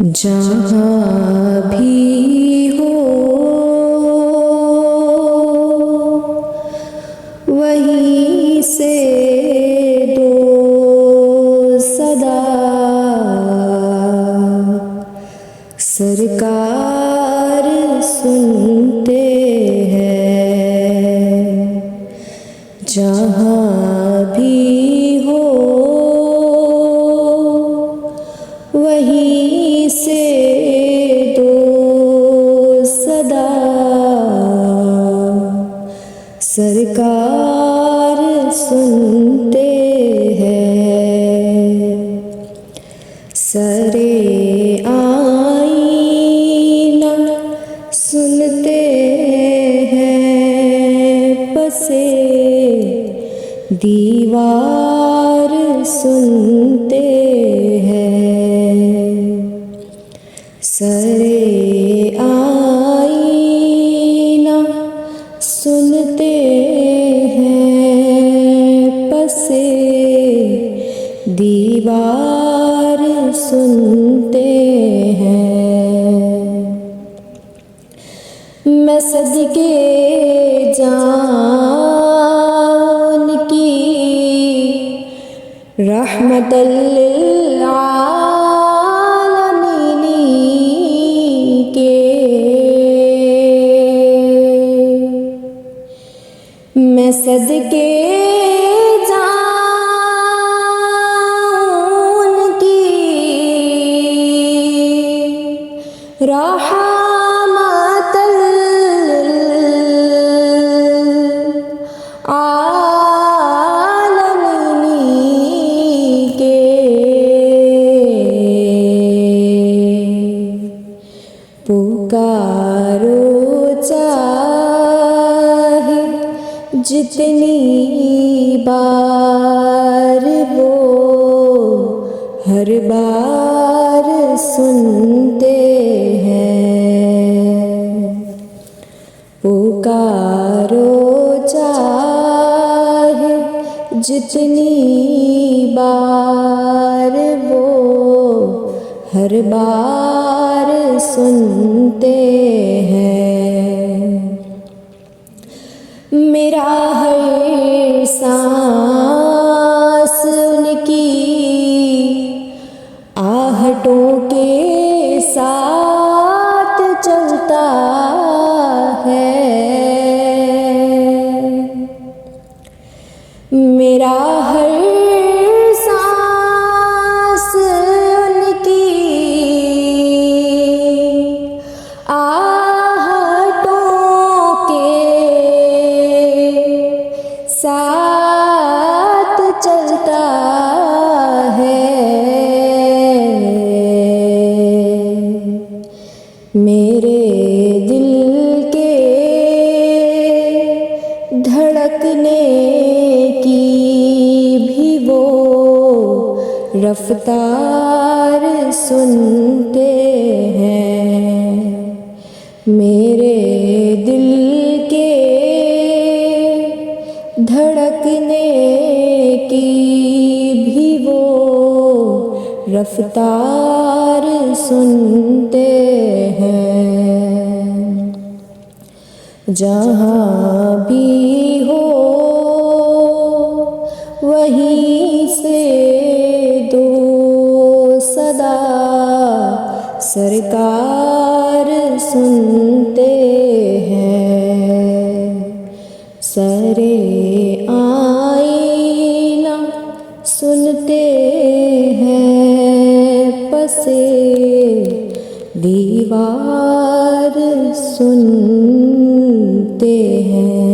जहाँ भी हो वहीं से दो सदा, सरकार सुनते हैं। जहाँ भी हो वहीं से दो सदा, सरकार सुनते हैं। सरे आईना सुनते हैं, पसे दीवार सुनते हैं। सरे आईना सुनते हैं, पसे दीवार सुनते हैं। मैं सदके जान की रहमतल लिल आलमीन के, मैं सदके जान की रहमतल आलमीन के, पुकारो चाहे जितनी बार वो हर बार सुनते हैं। पुकारो चाहे जितनी बार वो हर बार सुनते हैं। मेरा हर सांस उनकी आहटों के साथ चलता है। मेरा हर सांस उनकी आहटों के साथ चलता है। मेरे दिल के धड़कने की भी वो रफ्तार सुनते हैं। मेरे दिल के धड़कने की भी वो रफ्तार सुनते हैं। जहाँ भी हो वहीं से दो सदा, सरकार सुनते हैं। सरे आईना सुनते हैं, पसे दीवार सुनते हैं।